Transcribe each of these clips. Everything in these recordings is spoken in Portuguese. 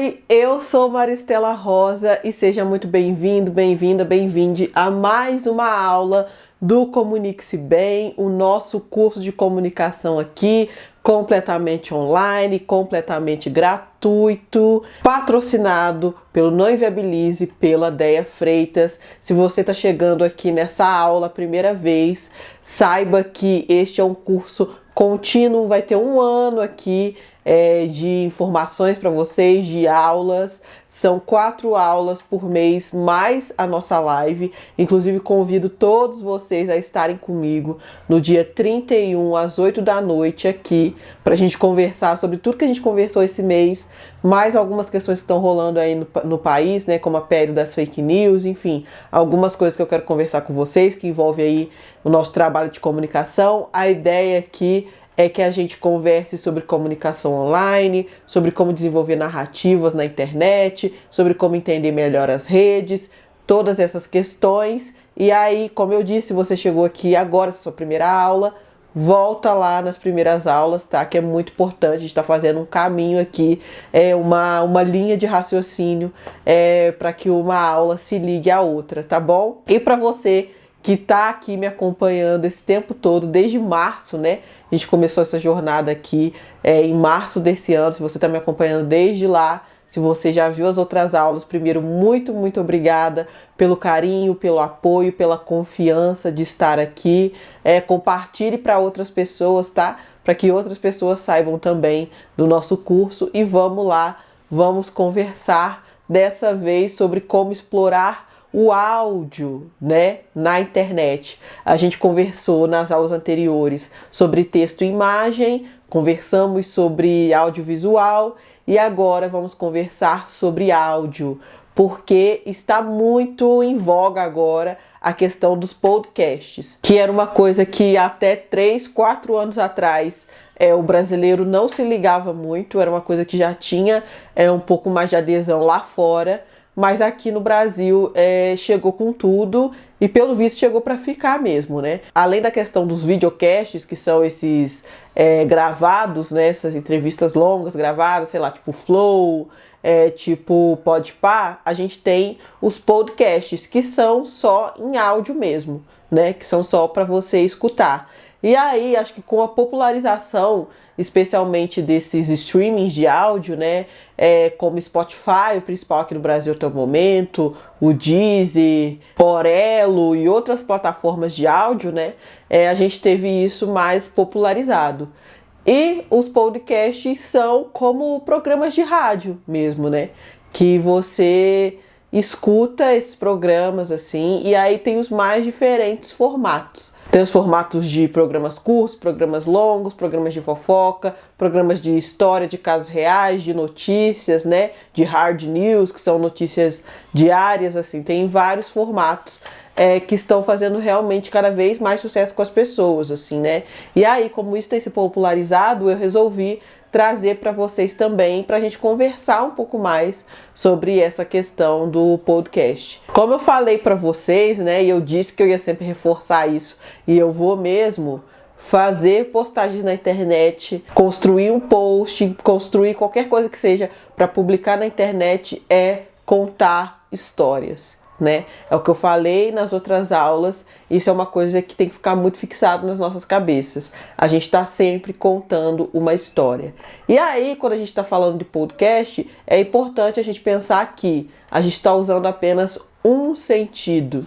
Oi, eu sou Maristela Rosa e seja muito bem-vindo, bem-vinda, bem-vinde a mais uma aula do Comunique-se Bem, o nosso curso de comunicação aqui, completamente online, completamente gratuito, patrocinado pelo Não Inviabilize, pela Deia Freitas. Se você está chegando aqui nessa aula a primeira vez, saiba que este é um curso contínuo, vai ter um ano aqui de informações para vocês, de aulas. São 4 aulas por mês, mais a nossa live. Inclusive, convido todos vocês a estarem comigo no dia 31, às 8 da noite, aqui, para a gente conversar sobre tudo que a gente conversou esse mês, mais algumas questões que estão rolando aí no país, né, como a pele das fake news, enfim, algumas coisas que eu quero conversar com vocês, que envolve aí o nosso trabalho de comunicação. A ideia aqui é que a gente converse sobre comunicação online, sobre como desenvolver narrativas na internet, sobre como entender melhor as redes, todas essas questões. E aí, como eu disse, você chegou aqui agora, sua primeira aula, volta lá nas primeiras aulas, tá? Que é muito importante, a gente tá fazendo um caminho aqui, uma linha de raciocínio para que uma aula se ligue à outra, tá bom? E para você que tá aqui me acompanhando esse tempo todo, desde março, né? A gente começou essa jornada aqui em março desse ano. Se você tá me acompanhando desde lá, se você já viu as outras aulas, primeiro, muito, muito obrigada pelo carinho, pelo apoio, pela confiança de estar aqui. Compartilhe para outras pessoas, tá? Para que outras pessoas saibam também do nosso curso. E vamos lá, vamos conversar dessa vez sobre como explorar o áudio, né, na internet. A gente conversou nas aulas anteriores sobre texto e imagem, conversamos sobre audiovisual e agora vamos conversar sobre áudio, porque está muito em voga agora a questão dos podcasts, que era uma coisa que até 3, 4 anos atrás o brasileiro não se ligava muito, era uma coisa que já tinha um pouco mais de adesão lá fora, mas aqui no Brasil chegou com tudo e pelo visto chegou para ficar mesmo, né? Além da questão dos videocasts, que são esses gravados, né? Essas entrevistas longas gravadas, sei lá, tipo Flow, tipo Podpah, a gente tem os podcasts, que são só em áudio mesmo, né? Que são só para você escutar. E aí, acho que com a popularização, especialmente desses streamings de áudio, né, como Spotify, o principal aqui no Brasil até o momento, o Deezer, Orelo e outras plataformas de áudio, né, a gente teve isso mais popularizado. E os podcasts são como programas de rádio mesmo, né, que você escuta esses programas assim, e aí tem os mais diferentes formatos. Tem os formatos de programas curtos, programas longos, programas de fofoca, programas de história de casos reais, de notícias, né? De hard news, que são notícias diárias, assim. Tem vários formatos que estão fazendo realmente cada vez mais sucesso com as pessoas, assim, né? E aí, como isso tem se popularizado, eu resolvi trazer para vocês também, para a gente conversar um pouco mais sobre essa questão do podcast. Como eu falei para vocês, né, e eu disse que eu ia sempre reforçar isso, e eu vou mesmo fazer postagens na internet, construir um post, construir qualquer coisa que seja para publicar na internet, contar histórias, né? É o que eu falei nas outras aulas, isso é uma coisa que tem que ficar muito fixado nas nossas cabeças. A gente está sempre contando uma história. E aí, quando a gente está falando de podcast, é importante a gente pensar que a gente está usando apenas um sentido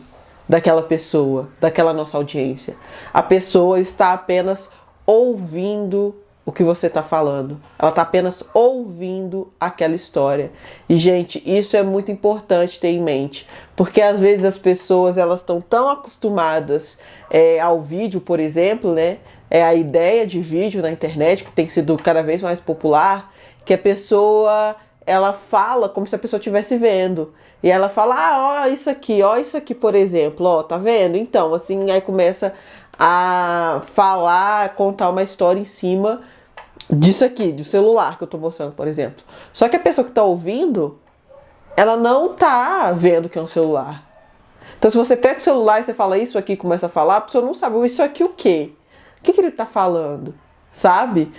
daquela pessoa, daquela nossa audiência. A pessoa está apenas ouvindo o que você está falando. Ela está apenas ouvindo aquela história. E, gente, isso é muito importante ter em mente. Porque, às vezes, as pessoas elas estão tão acostumadas ao vídeo, por exemplo, né? A ideia de vídeo na internet, que tem sido cada vez mais popular, que a pessoa ela fala como se a pessoa estivesse vendo. E ela fala, ó isso aqui, por exemplo, ó, tá vendo? Então, assim, aí começa a falar, contar uma história em cima disso aqui, do celular que eu tô mostrando, por exemplo. Só que a pessoa que tá ouvindo, ela não tá vendo que é um celular. Então, se você pega o celular e você fala isso aqui e começa a falar, a pessoa não sabe isso aqui o quê? O que ele tá falando? sabe?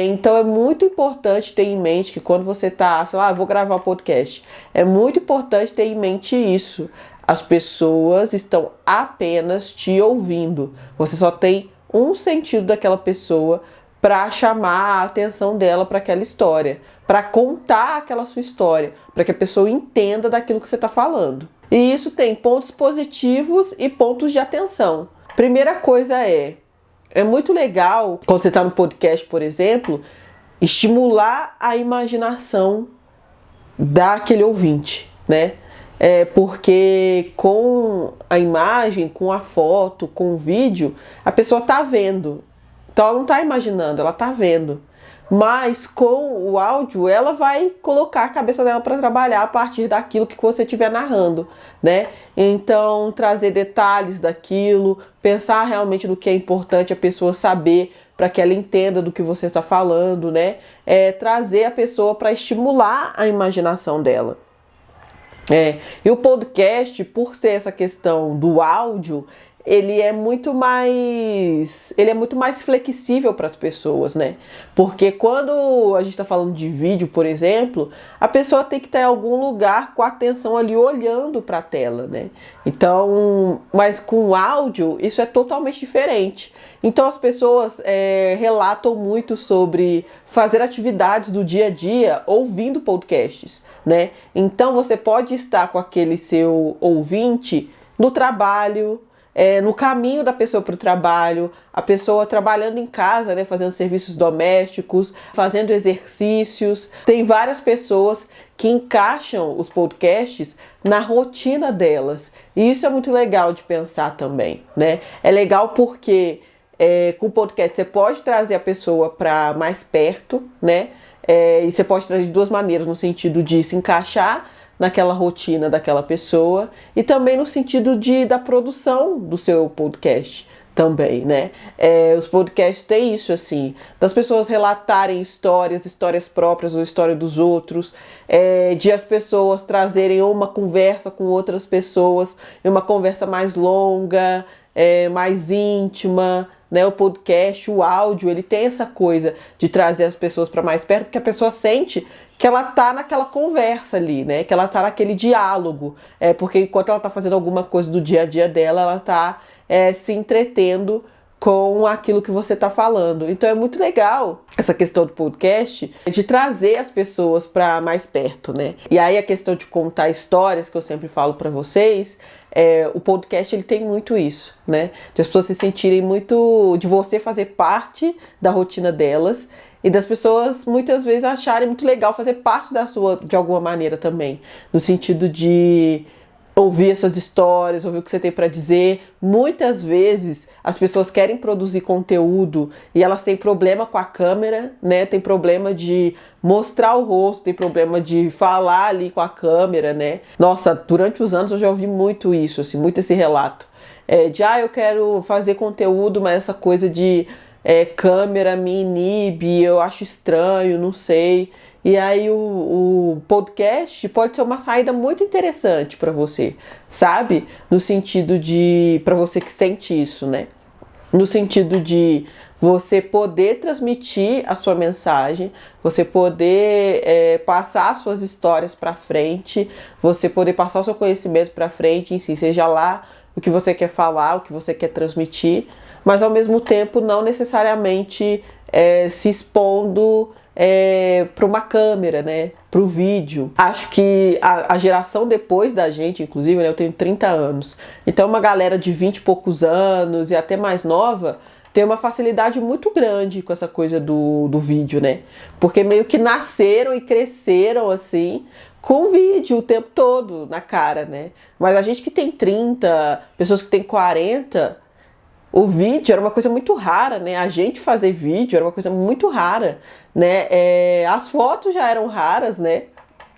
Então é muito importante ter em mente que quando você tá, sei lá, vou gravar um podcast, é muito importante ter em mente isso. As pessoas estão apenas te ouvindo. Você só tem um sentido daquela pessoa para chamar a atenção dela para aquela história, para contar aquela sua história, para que a pessoa entenda daquilo que você está falando. E isso tem pontos positivos e pontos de atenção. Primeira coisa é muito legal, quando você está no podcast, por exemplo, estimular a imaginação daquele ouvinte, né? Porque com a imagem, com a foto, com o vídeo, a pessoa tá vendo. Então ela não tá imaginando, ela tá vendo. Mas com o áudio, ela vai colocar a cabeça dela para trabalhar a partir daquilo que você estiver narrando, né? Então, trazer detalhes daquilo, pensar realmente no que é importante a pessoa saber para que ela entenda do que você está falando, né? Trazer a pessoa para estimular a imaginação dela. E o podcast, por ser essa questão do áudio, ele é muito mais flexível para as pessoas, né? Porque quando a gente está falando de vídeo, por exemplo, a pessoa tem que estar em algum lugar com a atenção ali olhando para a tela, né? Então, mas com o áudio isso é totalmente diferente. Então as pessoas relatam muito sobre fazer atividades do dia a dia ouvindo podcasts, né? Então você pode estar com aquele seu ouvinte no trabalho, no caminho da pessoa para o trabalho, a pessoa trabalhando em casa, né, fazendo serviços domésticos, fazendo exercícios. Tem várias pessoas que encaixam os podcasts na rotina delas. E isso é muito legal de pensar também, né? É legal porque com o podcast você pode trazer a pessoa para mais perto, né? E você pode trazer de duas maneiras, no sentido de se encaixar naquela rotina daquela pessoa e também no sentido da produção do seu podcast também, né? Os podcasts têm isso, assim, das pessoas relatarem histórias próprias ou história dos outros, de as pessoas trazerem uma conversa com outras pessoas, uma conversa mais longa, mais íntima, né? O podcast, o áudio, ele tem essa coisa de trazer as pessoas para mais perto, porque a pessoa sente que ela tá naquela conversa ali, né? Que ela tá naquele diálogo. Porque enquanto ela tá fazendo alguma coisa do dia a dia dela, ela tá se entretendo com aquilo que você tá falando. Então é muito legal essa questão do podcast de trazer as pessoas para mais perto, né? E aí a questão de contar histórias, que eu sempre falo para vocês, o podcast ele tem muito isso, né? De as pessoas se sentirem muito, de você fazer parte da rotina delas e das pessoas muitas vezes acharem muito legal fazer parte da sua de alguma maneira também, no sentido de ouvir essas histórias, ouvir o que você tem para dizer. Muitas vezes as pessoas querem produzir conteúdo e elas têm problema com a câmera, né? Tem problema de mostrar o rosto, tem problema de falar ali com a câmera, né? Nossa, durante os anos eu já ouvi muito isso, assim, muito esse relato. Eu quero fazer conteúdo, mas essa coisa de câmera me inibe, eu acho estranho, não sei. E aí o podcast pode ser uma saída muito interessante para você, sabe? No sentido de, para você que sente isso, né? No sentido de você poder transmitir a sua mensagem, você poder passar suas histórias para frente, você poder passar o seu conhecimento para frente, em si, seja lá o que você quer falar, o que você quer transmitir, mas ao mesmo tempo não necessariamente se expondo para uma câmera, né? Para o vídeo. Acho que a geração depois da gente, inclusive, né? Eu tenho 30 anos. Então uma galera de 20 e poucos anos e até mais nova tem uma facilidade muito grande com essa coisa do vídeo, né? Porque meio que nasceram e cresceram assim com vídeo o tempo todo na cara, né? Mas a gente que tem 30, pessoas que tem 40, o vídeo era uma coisa muito rara, né? A gente fazer vídeo era uma coisa muito rara, né? As fotos já eram raras, né?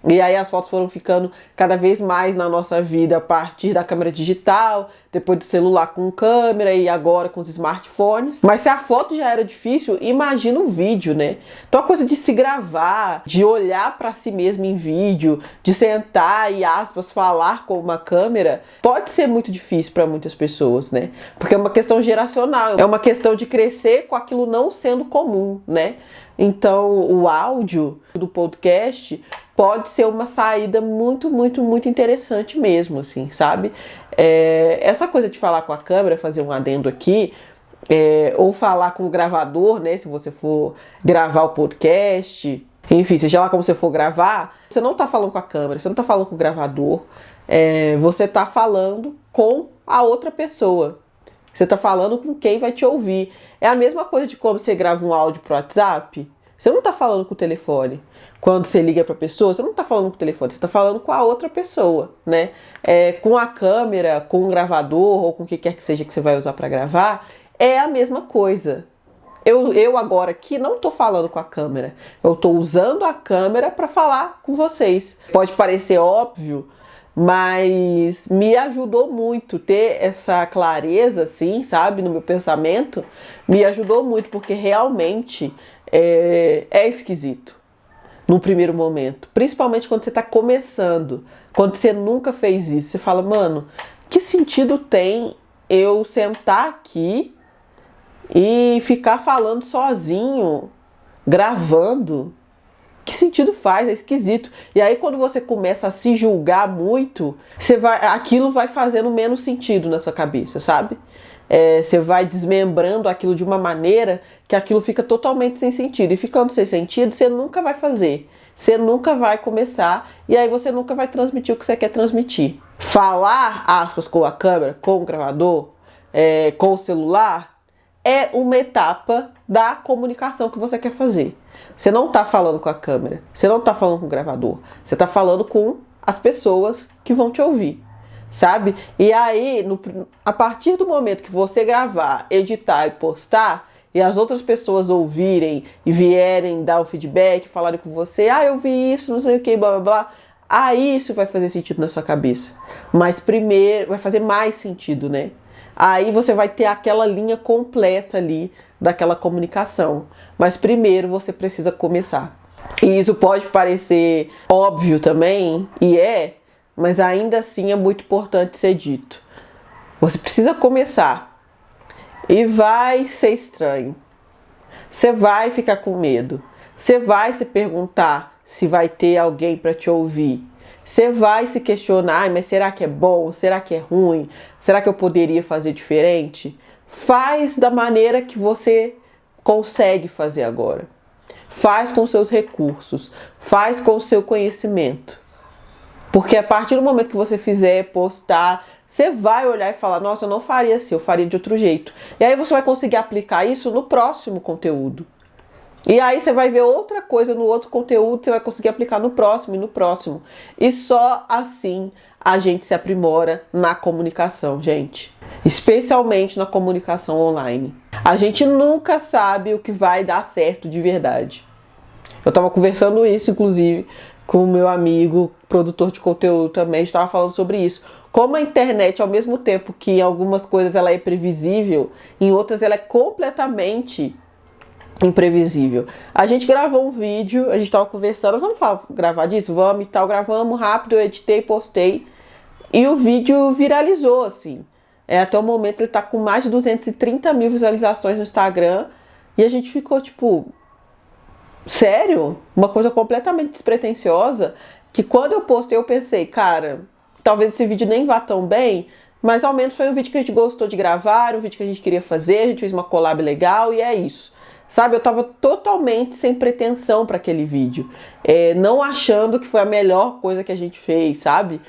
E aí as fotos foram ficando cada vez mais na nossa vida a partir da câmera digital, depois do celular com câmera e agora com os smartphones. Mas se a foto já era difícil, imagina o vídeo, né? Então a coisa de se gravar, de olhar para si mesmo em vídeo, de sentar e, aspas, falar com uma câmera, pode ser muito difícil para muitas pessoas, né? Porque é uma questão geracional, é uma questão de crescer com aquilo não sendo comum, né? Então o áudio do podcast pode ser uma saída muito, muito, muito interessante mesmo, assim, sabe? Essa coisa de falar com a câmera, fazer um adendo aqui, ou falar com o gravador, né? Se você for gravar o podcast, enfim, seja lá como você for gravar, você não tá falando com a câmera, você não tá falando com o gravador, você tá falando com a outra pessoa. Você tá falando com quem vai te ouvir. É a mesma coisa de como você grava um áudio pro WhatsApp. Você não tá falando com o telefone. Quando você liga pra pessoa, você não tá falando com o telefone, você tá falando com a outra pessoa, né? Com a câmera, com o gravador, ou com o que quer que seja que você vai usar pra gravar, é a mesma coisa. Eu agora aqui não tô falando com a câmera. Eu tô usando a câmera pra falar com vocês. Pode parecer óbvio, mas me ajudou muito ter essa clareza, assim, sabe, no meu pensamento. Me ajudou muito, porque realmente é esquisito no primeiro momento. Principalmente quando você tá começando, quando você nunca fez isso. Você fala, mano, que sentido tem eu sentar aqui e ficar falando sozinho, gravando? Que sentido faz? É esquisito. E aí quando você começa a se julgar muito, aquilo vai fazendo menos sentido na sua cabeça, sabe? Você vai desmembrando aquilo de uma maneira que aquilo fica totalmente sem sentido. E ficando sem sentido, você nunca vai fazer. Você nunca vai começar. E aí você nunca vai transmitir o que você quer transmitir. Falar, aspas, com a câmera, com o gravador, com o celular, é uma etapa da comunicação que você quer fazer. Você não está falando com a câmera, você não está falando com o gravador, você está falando com as pessoas que vão te ouvir, sabe? E aí, a partir do momento que você gravar, editar e postar, e as outras pessoas ouvirem e vierem dar o feedback, falarem com você, eu vi isso, não sei o que, blá blá blá, aí isso vai fazer sentido na sua cabeça. Mas primeiro, vai fazer mais sentido, né? Aí você vai ter aquela linha completa ali daquela comunicação. Mas primeiro você precisa começar. E isso pode parecer óbvio também, mas ainda assim é muito importante ser dito. Você precisa começar. E vai ser estranho. Você vai ficar com medo. Você vai se perguntar se vai ter alguém para te ouvir. Você vai se questionar, mas será que é bom? Será que é ruim? Será que eu poderia fazer diferente? Faz da maneira que você consegue fazer agora. Faz com seus recursos. Faz com o seu conhecimento. Porque a partir do momento que você fizer, postar, você vai olhar e falar, nossa, eu não faria assim, eu faria de outro jeito. E aí você vai conseguir aplicar isso no próximo conteúdo. E aí você vai ver outra coisa no outro conteúdo, você vai conseguir aplicar no próximo e no próximo. E só assim a gente se aprimora na comunicação, gente. Especialmente na comunicação online. A gente nunca sabe o que vai dar certo de verdade. Eu tava conversando isso, inclusive, com o meu amigo, produtor de conteúdo também, a gente tava falando sobre isso. Como a internet, ao mesmo tempo que em algumas coisas ela é previsível, em outras ela é completamente imprevisível. A gente gravou um vídeo, a gente tava conversando, vamos gravar disso? Vamos e tal, gravamos rápido, eu editei, postei e o vídeo viralizou, assim. Até o momento ele tá com mais de 230 mil visualizações no Instagram e a gente ficou tipo, sério? Uma coisa completamente despretensiosa que quando eu postei eu pensei, cara, talvez esse vídeo nem vá tão bem, mas ao menos foi um vídeo que a gente gostou de gravar, um vídeo que a gente queria fazer, a gente fez uma collab legal e é isso. Sabe, eu tava totalmente sem pretensão para aquele vídeo, não achando que foi a melhor coisa que a gente fez, sabe?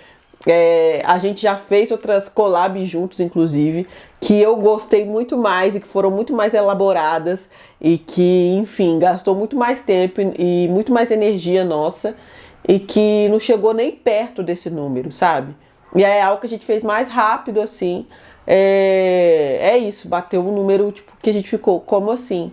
A gente já fez outras collabs juntos, inclusive, que eu gostei muito mais e que foram muito mais elaboradas e que, enfim, gastou muito mais tempo e muito mais energia nossa e que não chegou nem perto desse número, sabe? E é algo que a gente fez mais rápido, assim, isso, bateu um número tipo, que a gente ficou, como assim?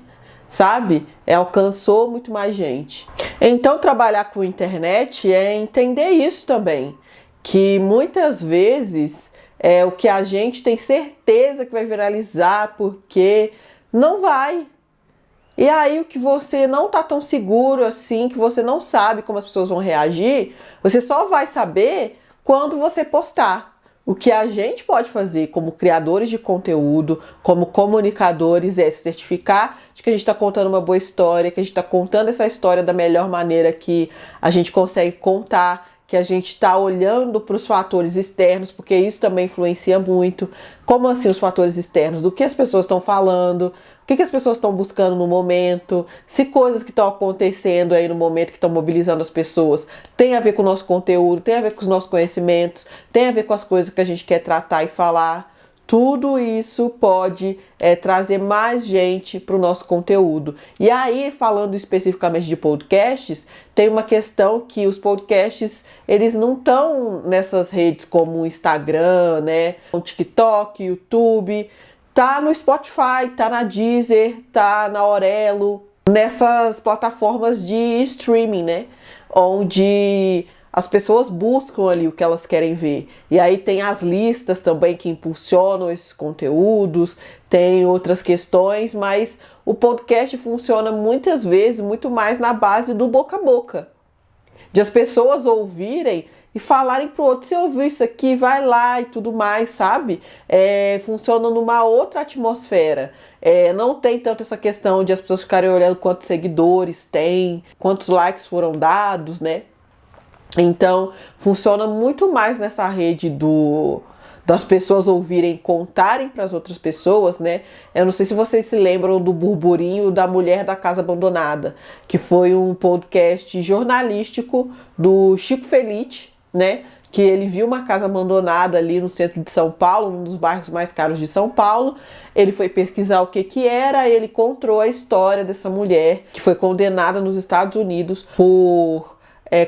Sabe? Alcançou muito mais gente. Então, trabalhar com internet é entender isso também, que muitas vezes é o que a gente tem certeza que vai viralizar, porque não vai. E aí o que você não tá tão seguro assim, que você não sabe como as pessoas vão reagir, você só vai saber quando você postar. O que a gente pode fazer como criadores de conteúdo, como comunicadores, é se certificar de que a gente está contando uma boa história, que a gente está contando essa história da melhor maneira que a gente consegue contar, que a gente está olhando para os fatores externos, porque isso também influencia muito. Como assim os fatores externos? Do que as pessoas estão falando, o que as pessoas estão buscando no momento, se coisas que estão acontecendo aí no momento que estão mobilizando as pessoas tem a ver com o nosso conteúdo, tem a ver com os nossos conhecimentos, tem a ver com as coisas que a gente quer tratar e falar. Tudo isso pode trazer mais gente para o nosso conteúdo. E aí, falando especificamente de podcasts, tem uma questão que os podcasts, eles não estão nessas redes como o Instagram, né? O TikTok, YouTube. Tá no Spotify, tá na Deezer, tá na Orelo, nessas plataformas de streaming, né? Onde as pessoas buscam ali o que elas querem ver. E aí tem as listas também que impulsionam esses conteúdos, tem outras questões, mas o podcast funciona muitas vezes muito mais na base do boca a boca. De as pessoas ouvirem e falarem pro outro, você ouviu isso aqui, vai lá e tudo mais, sabe? Funciona numa outra atmosfera. Não tem tanto essa questão de as pessoas ficarem olhando quantos seguidores tem, quantos likes foram dados, né? Então, funciona muito mais nessa rede das pessoas ouvirem, contarem para as outras pessoas, né? Eu não sei se vocês se lembram do burburinho da Mulher da Casa Abandonada, que foi um podcast jornalístico do Chico Felitti, né? Que ele viu uma casa abandonada ali no centro de São Paulo, um dos bairros mais caros de São Paulo. Ele foi pesquisar o que era, ele contou a história dessa mulher que foi condenada nos Estados Unidos por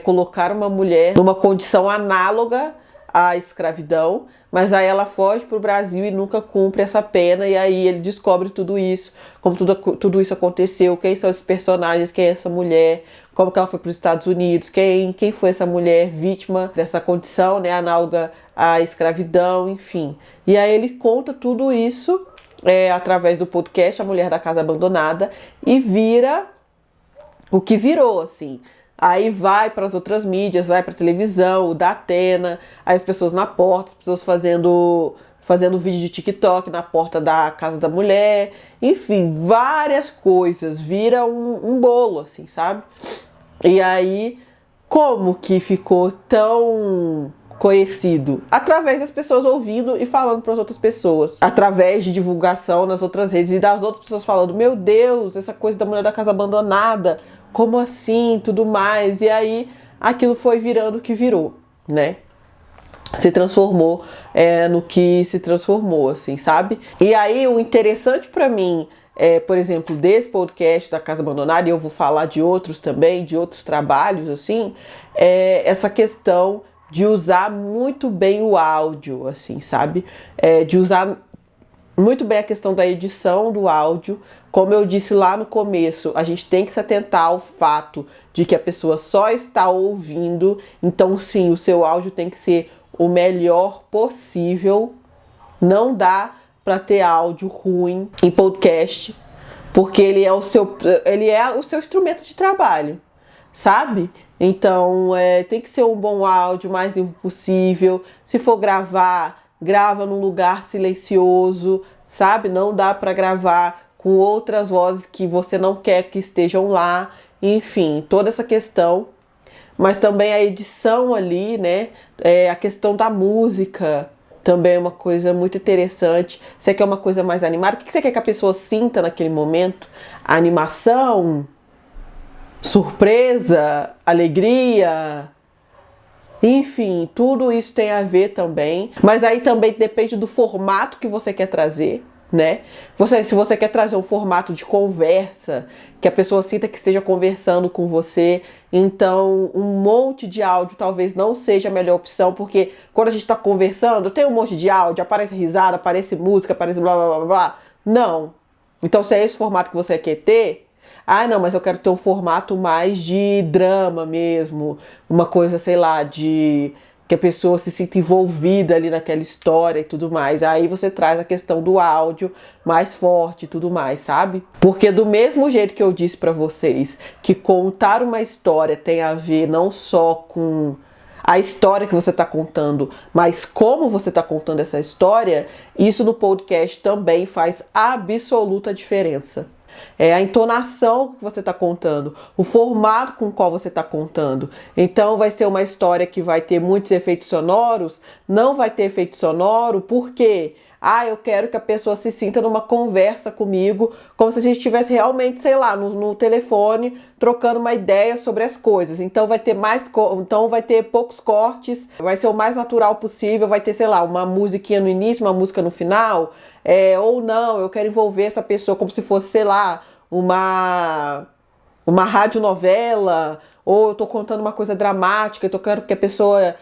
colocar uma mulher numa condição análoga à escravidão, mas aí ela foge para o Brasil e nunca cumpre essa pena, e aí ele descobre tudo isso, como tudo isso aconteceu, quem são esses personagens, quem é essa mulher, como que ela foi para os Estados Unidos, quem foi essa mulher vítima dessa condição, né, análoga à escravidão, enfim. E aí ele conta tudo isso através do podcast A Mulher da Casa Abandonada e vira o que virou, assim. Aí vai para as outras mídias, vai para televisão, o da Atena, aí as pessoas na porta, as pessoas fazendo vídeo de TikTok na porta da casa da mulher, enfim, várias coisas, vira um bolo, assim, sabe? E aí, como que ficou tão conhecido? Através das pessoas ouvindo e falando para as outras pessoas, através de divulgação nas outras redes e das outras pessoas falando, meu Deus, essa coisa da Mulher da Casa Abandonada, como assim, tudo mais, e aí aquilo foi virando o que virou, né? Se transformou no que se transformou, assim, sabe? E aí o interessante para mim, por exemplo, desse podcast da Casa Abandonada, e eu vou falar de outros também, de outros trabalhos, assim, essa questão de usar muito bem o áudio, assim, sabe? De usar muito bem a questão da edição do áudio. Como eu disse lá no começo, a gente tem que se atentar ao fato de que a pessoa só está ouvindo. Então, sim, o seu áudio tem que ser o melhor possível. Não dá para ter áudio ruim em podcast, porque ele é o seu instrumento de trabalho, sabe? Então, tem que ser um bom áudio, o mais limpo possível. Se for gravar, grava num lugar silencioso, sabe? Não dá para gravar com outras vozes que você não quer que estejam lá. Enfim, toda essa questão. Mas também a edição ali, né? A questão da música também é uma coisa muito interessante. Você quer uma coisa mais animada? O que você quer que a pessoa sinta naquele momento? A animação? Surpresa? Alegria? Enfim, tudo isso tem a ver também, mas aí também depende do formato que você quer trazer, né? Se você quer trazer um formato de conversa, que a pessoa sinta que esteja conversando com você, então um monte de áudio talvez não seja a melhor opção, porque quando a gente está conversando, tem um monte de áudio, aparece risada, aparece música, aparece blá blá blá blá. Não. Então se é esse formato que você quer ter, Ah, não, mas eu quero ter um formato mais de drama mesmo, uma coisa, sei lá, de que a pessoa se sinta envolvida ali naquela história e tudo mais. Aí você traz a questão do áudio mais forte e tudo mais, sabe? Porque do mesmo jeito que eu disse pra vocês que contar uma história tem a ver não só com a história que você está contando, mas como você está contando essa história, isso no podcast também faz absoluta diferença. É a entonação que você está contando, o formato com o qual você está contando. Então vai ser uma história que vai ter muitos efeitos sonoros, não vai ter efeito sonoro, por quê? Ah, eu quero que a pessoa se sinta numa conversa comigo, como se a gente estivesse realmente, sei lá, no telefone, trocando uma ideia sobre as coisas. Então vai ter poucos cortes, vai ser o mais natural possível, vai ter, sei lá, uma musiquinha no início, uma música no final, ou não, eu quero envolver essa pessoa como se fosse, sei lá, uma radionovela, ou eu tô contando uma coisa dramática, eu quero que a pessoa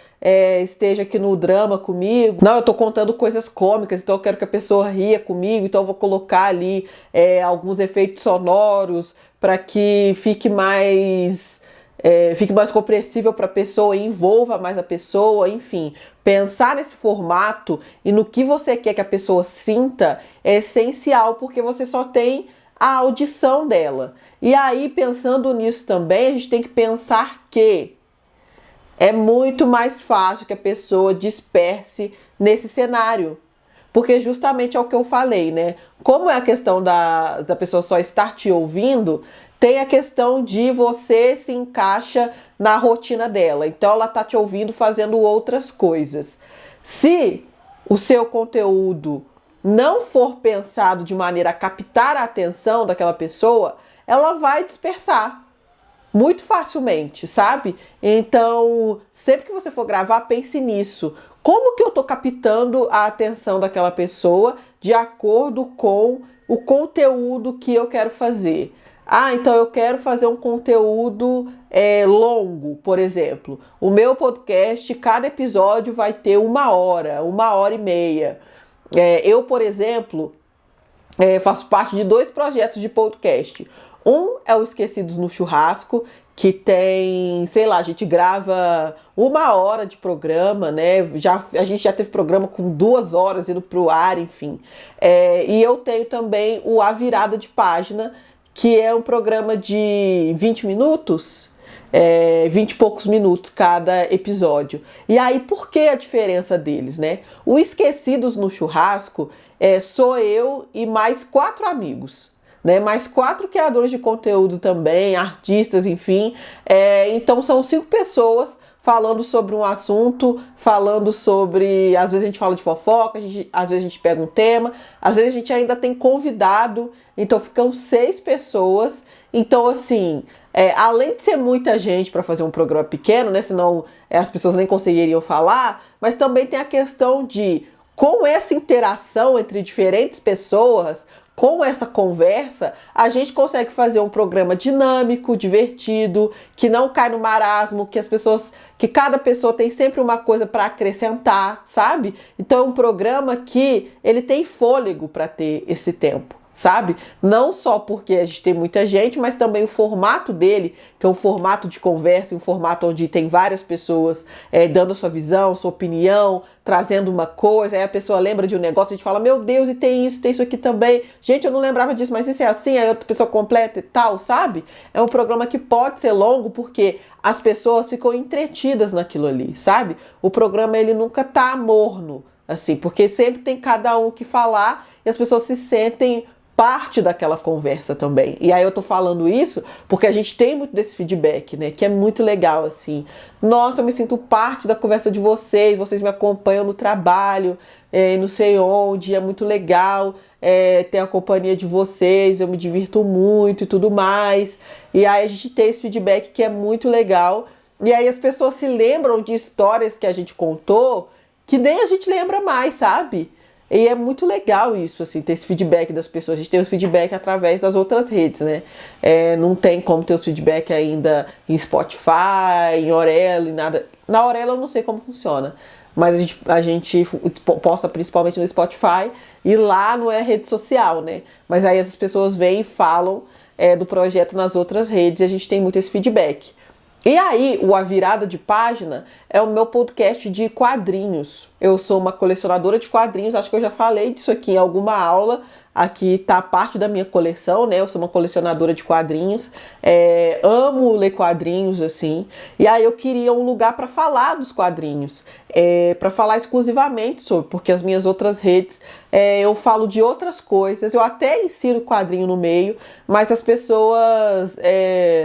esteja aqui no drama comigo. Não, eu tô contando coisas cômicas, então eu quero que a pessoa ria comigo, então eu vou colocar ali alguns efeitos sonoros para que fique mais compreensível para a pessoa e envolva mais a pessoa, enfim. Pensar nesse formato e no que você quer que a pessoa sinta é essencial, porque você só tem a audição dela. E aí, pensando nisso também, a gente tem que pensar que é muito mais fácil que a pessoa disperse nesse cenário. Porque justamente é o que eu falei, né? Como é a questão da pessoa só estar te ouvindo, tem a questão de você se encaixa na rotina dela. Então ela tá te ouvindo fazendo outras coisas. Se o seu conteúdo não for pensado de maneira a captar a atenção daquela pessoa, ela vai dispersar muito facilmente, sabe? Então, sempre que você for gravar, pense nisso. Como que eu tô captando a atenção daquela pessoa de acordo com o conteúdo que eu quero fazer? Ah, então eu quero fazer um conteúdo longo, por exemplo. O meu podcast, cada episódio vai ter 1 hora e meia. Eu, por exemplo, faço parte de 2 projetos de podcast. Um é o Esquecidos no Churrasco, que tem, sei lá, a gente grava 1 hora de programa, né? A gente já teve programa com 2 horas indo pro ar, enfim. E eu tenho também o A Virada de Página, que é um programa de 20 minutos, 20 e poucos minutos cada episódio. E aí, por que a diferença deles, né? O Esquecidos no Churrasco sou eu e mais 4 amigos. Né, mais 4 criadores de conteúdo também, artistas, enfim. Então são 5 pessoas falando sobre um assunto, falando sobre... Às vezes a gente fala de fofoca, às vezes a gente pega um tema, às vezes a gente ainda tem convidado, então ficam 6 pessoas. Então, assim, além de ser muita gente para fazer um programa pequeno, né, senão as pessoas nem conseguiriam falar, mas também tem a questão de, com essa interação entre diferentes pessoas, com essa conversa, a gente consegue fazer um programa dinâmico, divertido, que não cai no marasmo, que cada pessoa tem sempre uma coisa para acrescentar, sabe? Então é um programa que ele tem fôlego para ter esse tempo, sabe? Não só porque a gente tem muita gente, mas também o formato dele, que é um formato de conversa, um formato onde tem várias pessoas dando a sua visão, sua opinião, trazendo uma coisa, aí a pessoa lembra de um negócio, a gente fala, meu Deus, e tem isso aqui também. Gente, eu não lembrava disso, mas isso é assim, aí outra pessoa completa e tal, sabe? É um programa que pode ser longo porque as pessoas ficam entretidas naquilo ali, sabe? O programa, ele nunca tá morno, assim, porque sempre tem cada um que falar e as pessoas se sentem parte daquela conversa também. E aí eu tô falando isso porque a gente tem muito desse feedback, né? Que é muito legal, assim. Nossa, eu me sinto parte da conversa de vocês me acompanham no trabalho, não sei onde, é muito legal ter a companhia de vocês, eu me divirto muito e tudo mais. E aí a gente tem esse feedback que é muito legal. E aí as pessoas se lembram de histórias que a gente contou que nem a gente lembra mais, sabe? E é muito legal isso, assim, ter esse feedback das pessoas. A gente tem o feedback através das outras redes, né? Não tem como ter o feedback ainda em Spotify, em Aurelo, em nada. Na Aurelo eu não sei como funciona, mas a gente posta principalmente no Spotify e lá não é rede social, né? Mas aí as pessoas vêm e falam do projeto nas outras redes, e a gente tem muito esse feedback. E aí, o A Virada de Página é o meu podcast de quadrinhos. Eu sou uma colecionadora de quadrinhos, acho que eu já falei disso aqui em alguma aula. Aqui tá parte da minha coleção, né? Eu sou uma colecionadora de quadrinhos, amo ler quadrinhos, assim. E aí eu queria um lugar para falar dos quadrinhos, para falar exclusivamente sobre, porque as minhas outras redes eu falo de outras coisas. Eu até insiro quadrinho no meio, mas as pessoas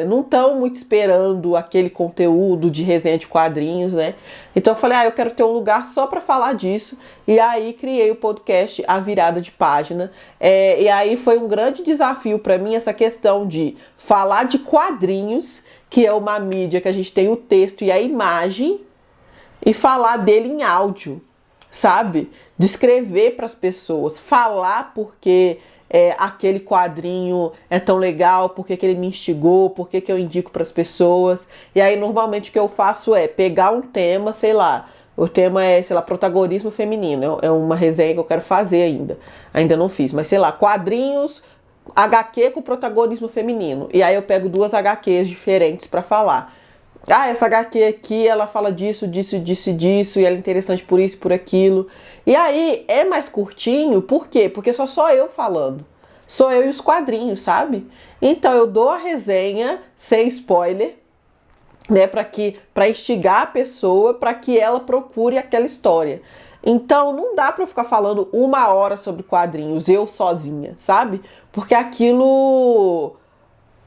não estão muito esperando aquele conteúdo de resenha de quadrinhos, né? Então eu falei, eu quero ter um lugar só para falar disso. E aí criei o podcast A Virada de Página. E aí foi um grande desafio para mim essa questão de falar de quadrinhos, que é uma mídia que a gente tem o texto e a imagem, e falar dele em áudio, sabe? Descrever para as pessoas, falar porque aquele quadrinho é tão legal, porque que ele me instigou, porque que eu indico para as pessoas. E aí normalmente o que eu faço é pegar um tema, sei lá, o tema é, sei lá, protagonismo feminino. É uma resenha que eu quero fazer ainda. Ainda não fiz, mas sei lá, quadrinhos HQ com protagonismo feminino. E aí eu pego 2 HQs diferentes para falar. Essa HQ aqui, ela fala disso, disso, disso e disso, e ela é interessante por isso e por aquilo. E aí é mais curtinho, por quê? Porque sou eu falando. Sou eu e os quadrinhos, sabe? Então eu dou a resenha sem spoiler, né, para instigar a pessoa para que ela procure aquela história. Então não dá para eu ficar falando 1 hora sobre quadrinhos eu sozinha, sabe? Porque aquilo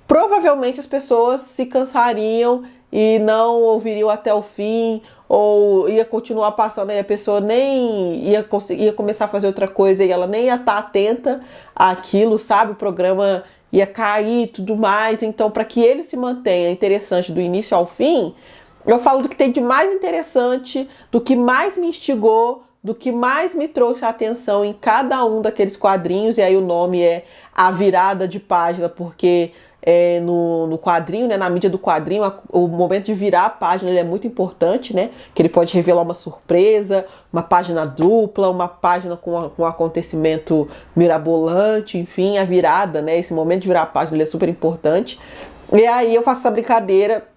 provavelmente as pessoas se cansariam e não ouviriam até o fim, ou ia continuar passando e a pessoa nem ia começar a fazer outra coisa e ela nem ia estar atenta àquilo, sabe? O programa ia cair e tudo mais. Então, para que ele se mantenha interessante do início ao fim, eu falo do que tem de mais interessante, do que mais me instigou, do que mais me trouxe a atenção em cada um daqueles quadrinhos. E aí o nome é A Virada de Página, porque no quadrinho, né, na mídia do quadrinho, o momento de virar a página ele é muito importante, né? Que ele pode revelar uma surpresa, uma página dupla, uma página com um acontecimento mirabolante, enfim, a virada, né? Esse momento de virar a página ele é super importante. E aí eu faço essa brincadeira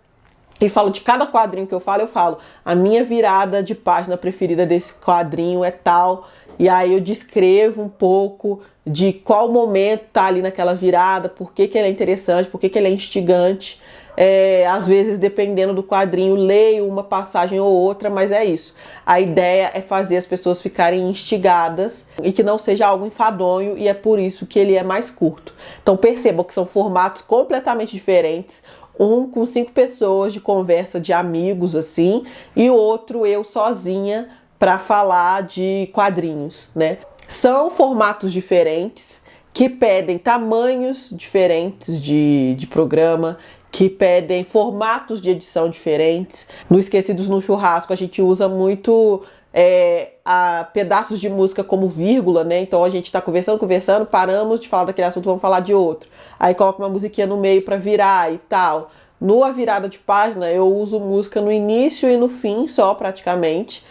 e falo de cada quadrinho que eu falo, a minha virada de página preferida desse quadrinho é tal. E aí eu descrevo um pouco de qual momento tá ali naquela virada, por que ele é interessante, por que ele é instigante. Às vezes, dependendo do quadrinho, leio uma passagem ou outra, mas é isso. A ideia é fazer as pessoas ficarem instigadas e que não seja algo enfadonho, e é por isso que ele é mais curto. Então percebam que são formatos completamente diferentes. Um com 5 pessoas de conversa de amigos, assim, e o outro eu sozinha para falar de quadrinhos, né? São formatos diferentes que pedem tamanhos diferentes de programa, que pedem formatos de edição diferentes. No Esquecidos no Churrasco a gente usa muito pedaços de música como vírgula, né? Então a gente tá conversando, paramos de falar daquele assunto, vamos falar de outro. Aí coloca uma musiquinha no meio para virar e tal. No A Virada de Página eu uso música no início e no fim só, praticamente.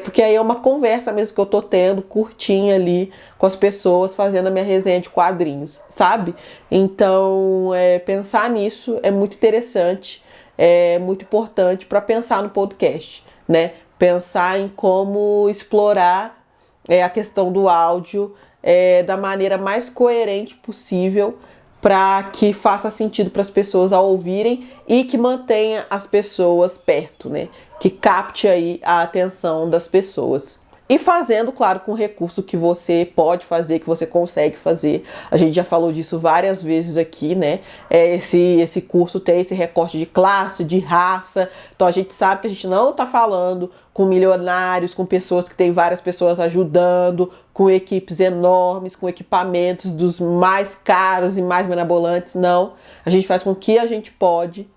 Porque aí é uma conversa mesmo que eu tô tendo, curtinha ali, com as pessoas, fazendo a minha resenha de quadrinhos, sabe? Então, pensar nisso é muito interessante, é muito importante para pensar no podcast, né? Pensar em como explorar a questão do áudio da maneira mais coerente possível, para que faça sentido para as pessoas ao ouvirem e que mantenha as pessoas perto, né? Que capte aí a atenção das pessoas. E fazendo, claro, com o recurso que você pode fazer, que você consegue fazer. A gente já falou disso várias vezes aqui, né? Esse curso tem esse recorte de classe, de raça. Então a gente sabe que a gente não está falando com milionários, com pessoas que tem várias pessoas ajudando, com equipes enormes, com equipamentos dos mais caros e mais mirabolantes. Não. A gente faz com o que a gente pode.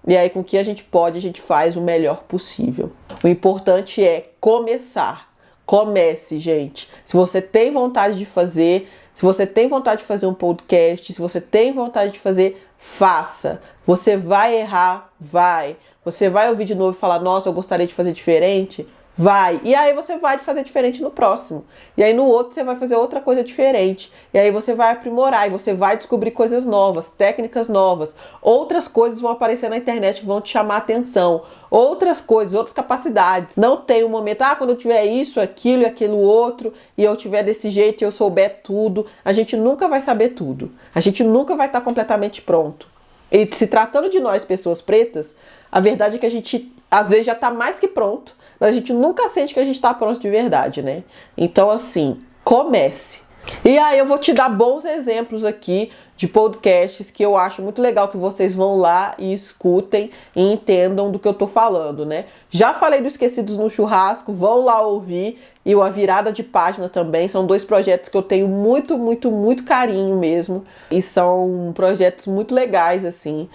E aí, com o que a gente pode, a gente faz o melhor possível. O importante é começar. Comece, gente. Se você tem vontade de fazer, se você tem vontade de fazer um podcast, se você tem vontade de fazer, faça. Você vai errar, vai. Você vai ouvir de novo e falar, nossa, eu gostaria de fazer diferente. Vai. E aí você vai fazer diferente no próximo. E aí no outro você vai fazer outra coisa diferente. E aí você vai aprimorar e você vai descobrir coisas novas, técnicas novas. Outras coisas vão aparecer na internet que vão te chamar a atenção. Outras coisas, outras capacidades. Não tem um momento, quando eu tiver isso, aquilo e aquilo outro, e eu tiver desse jeito e eu souber tudo. A gente nunca vai saber tudo. A gente nunca vai estar completamente pronto. E se tratando de nós, pessoas pretas, a verdade é que a gente às vezes já está mais que pronto, mas a gente nunca sente que a gente está pronto de verdade, né? Então, assim, comece. E aí eu vou te dar bons exemplos aqui de podcasts que eu acho muito legal que vocês vão lá e escutem e entendam do que eu tô falando, né? Já falei do Esquecidos no Churrasco, vão lá ouvir, e o A Virada de Página também, são 2 projetos que eu tenho muito, muito, muito carinho mesmo, e são projetos muito legais, assim,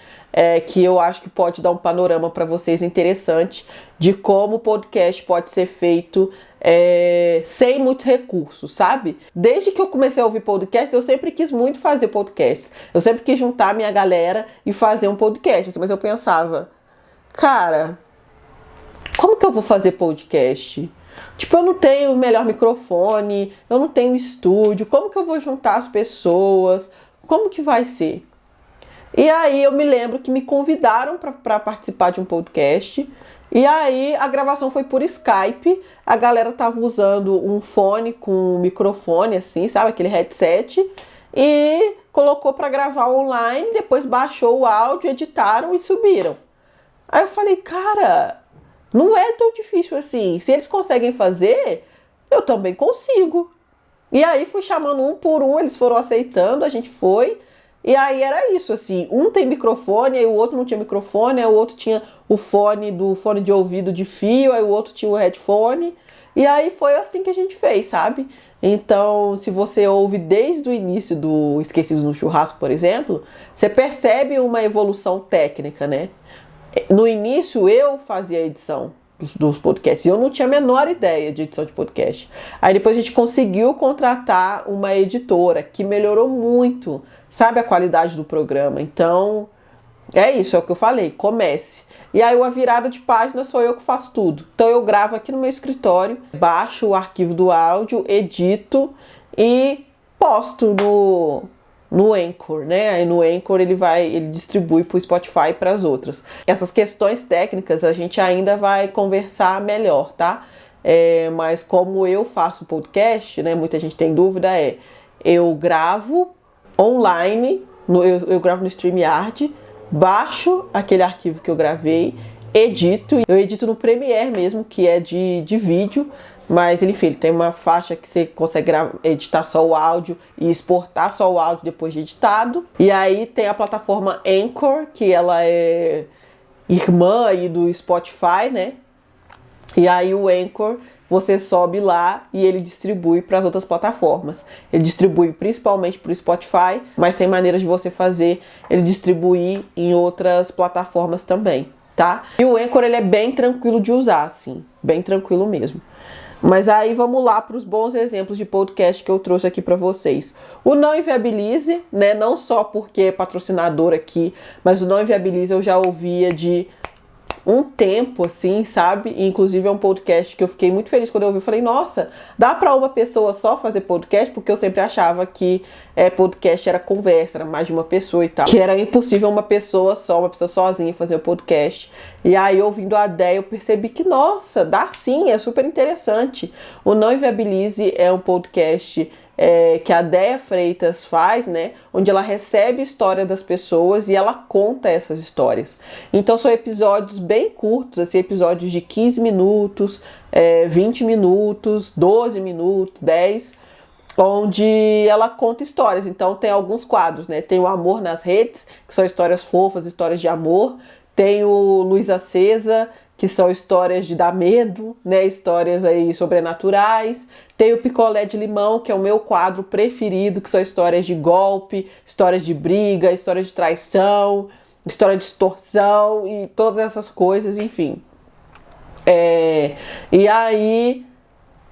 que eu acho que pode dar um panorama para vocês interessante de como o podcast pode ser feito sem muitos recursos, sabe? Desde que eu comecei a ouvir podcast, eu sempre quis muito fazer podcast. Eu sempre quis juntar a minha galera e fazer um podcast. Mas eu pensava, cara, como que eu vou fazer podcast? Tipo, eu não tenho o melhor microfone, eu não tenho estúdio, como que eu vou juntar as pessoas? Como que vai ser? E aí eu me lembro que me convidaram para participar de um podcast. E aí a gravação foi por Skype, a galera tava usando um fone com um microfone assim, sabe, aquele headset, e colocou para gravar online, depois baixou o áudio, editaram e subiram. Aí eu falei, cara, não é tão difícil assim, se eles conseguem fazer, eu também consigo. E aí fui chamando um por um, eles foram aceitando, a gente foi. E aí era isso, assim, um tem microfone, aí o outro não tinha microfone, aí o outro tinha o fone de ouvido de fio, aí o outro tinha o headphone, e aí foi assim que a gente fez, sabe? Então, se você ouve desde o início do Esquecidos no Churrasco, por exemplo, você percebe uma evolução técnica, né? No início eu fazia a edição dos podcasts, eu não tinha a menor ideia de edição de podcast. Aí depois a gente conseguiu contratar uma editora que melhorou muito, sabe, a qualidade do programa. Então, é isso, é o que eu falei, comece. E aí a virada de página sou eu que faço tudo. Então eu gravo aqui no meu escritório, baixo o arquivo do áudio, edito e posto no Anchor, né? Aí no Anchor ele distribui para o Spotify e para as outras. Essas questões técnicas a gente ainda vai conversar melhor, tá? Mas como eu faço podcast, né? Muita gente tem dúvida, eu gravo online, eu gravo no StreamYard, baixo aquele arquivo que eu gravei, eu edito no Premiere mesmo, que é de vídeo, mas enfim, ele tem uma faixa que você consegue editar só o áudio e exportar só o áudio depois de editado. E aí tem a plataforma Anchor, que ela é irmã aí do Spotify, né? E aí o Anchor, você sobe lá e ele distribui para as outras plataformas. Ele distribui principalmente para o Spotify, mas tem maneiras de você fazer ele distribuir em outras plataformas também, tá? E o Anchor, ele é bem tranquilo de usar, assim, bem tranquilo mesmo. Mas aí vamos lá para os bons exemplos de podcast que eu trouxe aqui para vocês. O Não Inviabilize, né? Não só porque é patrocinador aqui, mas o Não Inviabilize eu já ouvia de um tempo, assim, sabe? E, inclusive é um podcast que eu fiquei muito feliz quando eu ouvi. Eu falei, nossa, dá pra uma pessoa só fazer podcast? Porque eu sempre achava que podcast era conversa, era mais de uma pessoa e tal. Que era impossível uma pessoa sozinha fazer o podcast. E aí, ouvindo a Déia, eu percebi que, nossa, dá sim, é super interessante. O Não Inviabilize é um podcast que a Déia Freitas faz, né? Onde ela recebe a história das pessoas e ela conta essas histórias. Então são episódios bem curtos, assim, episódios de 15 minutos, 20 minutos, 12 minutos, 10, onde ela conta histórias. Então tem alguns quadros, né? Tem o Amor nas Redes, que são histórias fofas, histórias de amor. Tem o Luz Acesa, que são histórias de dar medo, né? Histórias aí sobrenaturais. Tem o Picolé de Limão, que é o meu quadro preferido, que são histórias de golpe, histórias de briga, histórias de traição, história de extorsão e todas essas coisas, enfim. E aí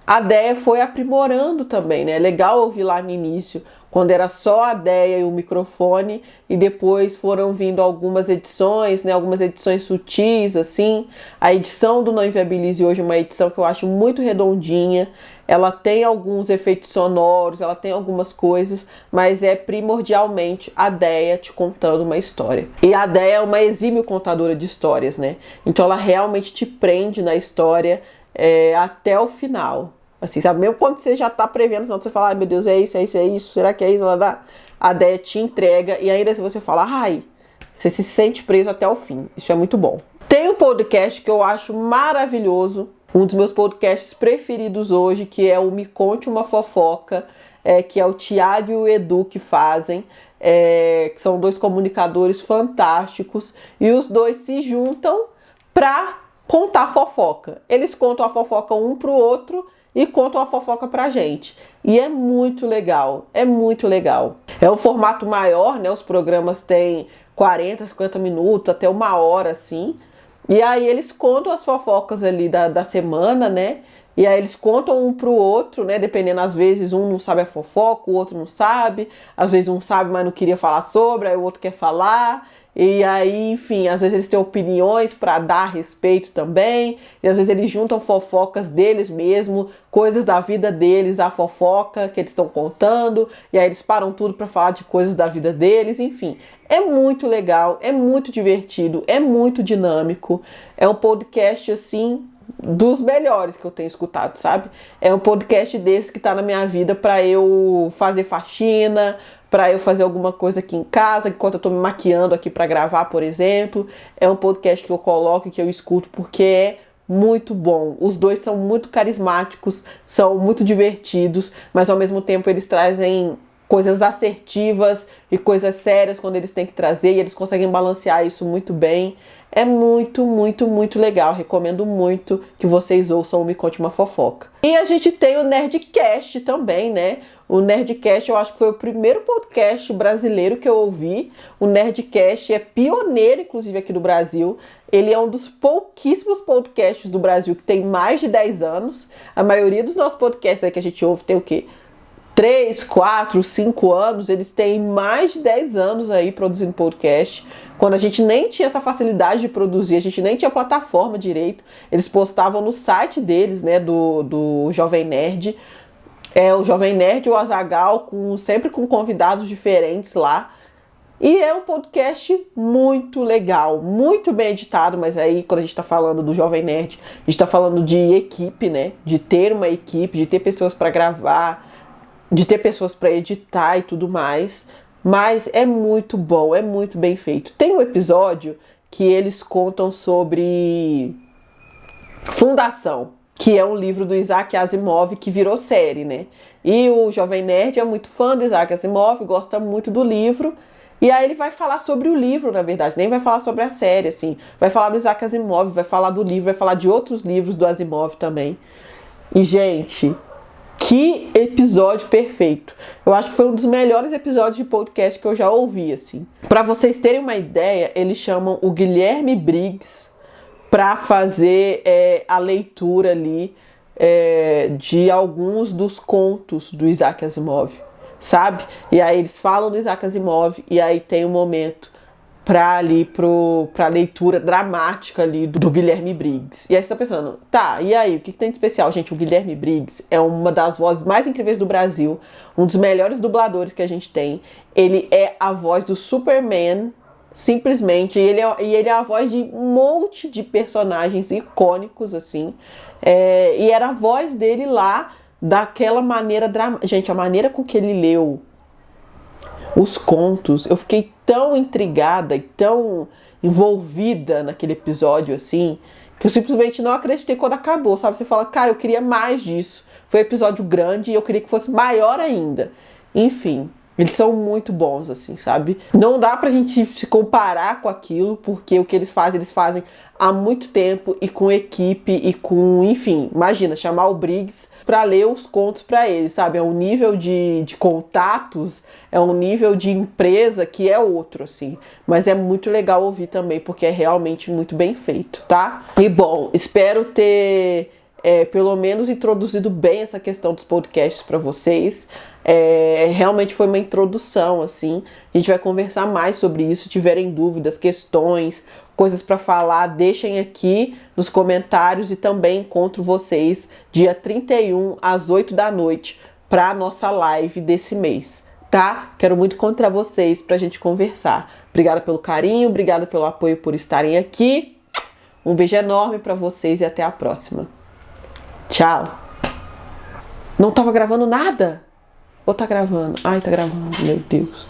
a Déia foi aprimorando também, né? É legal ouvir lá no início, quando era só a Déia e o microfone, e depois foram vindo algumas edições, né? Algumas edições sutis, assim. A edição do Não Inviabilize hoje é uma edição que eu acho muito redondinha. Ela tem alguns efeitos sonoros, ela tem algumas coisas, mas é primordialmente a Déia te contando uma história. E a Déia é uma exímio contadora de histórias, né? Então ela realmente te prende na história até o final. Assim, sabe? Mesmo quando você já tá prevendo, quando você fala, ai meu Deus, é isso, é isso, é isso, será que é isso? Ela dá, a Déia te entrega e ainda se você falar, ai, você se sente preso até o fim. Isso é muito bom. Tem um podcast que eu acho maravilhoso, um dos meus podcasts preferidos hoje, que é o Me Conte Uma Fofoca, que é o Thiago e o Edu que fazem, que são dois comunicadores fantásticos e os dois se juntam pra contar fofoca. Eles contam a fofoca um pro outro e contam a fofoca pra gente. E é muito legal, é muito legal. É um formato maior, né? Os programas têm 40, 50 minutos, até 1 hora, assim. E aí eles contam as fofocas ali da semana, né? E aí eles contam um pro outro, né? Dependendo, às vezes um não sabe a fofoca, o outro não sabe. Às vezes um sabe, mas não queria falar sobre, aí o outro quer falar. E aí, enfim, às vezes eles têm opiniões para dar a respeito também. E às vezes eles juntam fofocas deles mesmo, coisas da vida deles, a fofoca que eles estão contando. E aí eles param tudo para falar de coisas da vida deles. Enfim, é muito legal, é muito divertido, é muito dinâmico. É um podcast, assim, dos melhores que eu tenho escutado, sabe? É um podcast desse que tá na minha vida para eu fazer faxina, para eu fazer alguma coisa aqui em casa, enquanto eu tô me maquiando aqui para gravar, por exemplo. É um podcast que eu coloco e que eu escuto porque é muito bom. Os dois são muito carismáticos, são muito divertidos, mas ao mesmo tempo eles trazem coisas assertivas e coisas sérias quando eles têm que trazer, e eles conseguem balancear isso muito bem. É muito, muito, muito legal. Recomendo muito que vocês ouçam o Me Conte Uma Fofoca. E a gente tem o Nerdcast também, né? O Nerdcast eu acho que foi o primeiro podcast brasileiro que eu ouvi. O Nerdcast é pioneiro, inclusive, aqui do Brasil. Ele é um dos pouquíssimos podcasts do Brasil que tem mais de 10 anos. A maioria dos nossos podcasts aí que a gente ouve tem o quê? 3, 4, 5 anos, eles têm mais de 10 anos aí produzindo podcast. Quando a gente nem tinha essa facilidade de produzir, a gente nem tinha plataforma direito. Eles postavam no site deles, né, do Jovem Nerd. O Jovem Nerd e o Azaghal, sempre com convidados diferentes lá. E é um podcast muito legal, muito bem editado, mas aí quando a gente tá falando do Jovem Nerd, a gente tá falando de equipe, né, de ter uma equipe, de ter pessoas para gravar, de ter pessoas para editar e tudo mais, mas é muito bom, é muito bem feito. Tem um episódio que eles contam sobre Fundação, que é um livro do Isaac Asimov que virou série, né? E o Jovem Nerd é muito fã do Isaac Asimov, gosta muito do livro, e aí ele vai falar sobre o livro, na verdade, nem vai falar sobre a série, assim. Vai falar do Isaac Asimov, vai falar do livro, vai falar de outros livros do Asimov também. E, gente, que episódio perfeito. Eu acho que foi um dos melhores episódios de podcast que eu já ouvi, assim. Para vocês terem uma ideia, eles chamam o Guilherme Briggs para fazer a leitura ali de alguns dos contos do Isaac Asimov, sabe? E aí eles falam do Isaac Asimov e aí tem um momento pra leitura dramática ali do Guilherme Briggs. E aí você tá pensando, tá, e aí, o que tem de especial? Gente, o Guilherme Briggs é uma das vozes mais incríveis do Brasil, um dos melhores dubladores que a gente tem. Ele é a voz do Superman, simplesmente, e ele é a voz de um monte de personagens icônicos, assim. E era a voz dele lá, daquela maneira dramática. Gente, a maneira com que ele leu os contos, eu fiquei tão intrigada e tão envolvida naquele episódio, assim, que eu simplesmente não acreditei quando acabou, sabe? Você fala, cara, eu queria mais disso. Foi um episódio grande e eu queria que fosse maior ainda. Enfim, eles são muito bons, assim, sabe? Não dá pra gente se comparar com aquilo, porque o que eles fazem há muito tempo e com equipe e com, enfim, imagina, chamar o Briggs pra ler os contos pra ele, sabe? É um nível de contatos, é um nível de empresa que é outro, assim. Mas é muito legal ouvir também, porque é realmente muito bem feito, tá? E bom, espero ter pelo menos introduzido bem essa questão dos podcasts para vocês. Realmente foi uma introdução, assim. A gente vai conversar mais sobre isso. Se tiverem dúvidas, questões, coisas para falar, deixem aqui nos comentários, e também encontro vocês dia 31 às 8 da noite para a nossa live desse mês, tá? Quero muito encontrar vocês pra gente conversar. Obrigada pelo carinho, obrigada pelo apoio, por estarem aqui. Um beijo enorme para vocês e até a próxima. Tchau. Não tava gravando nada? Ou tá gravando? Ai, tá gravando, meu Deus.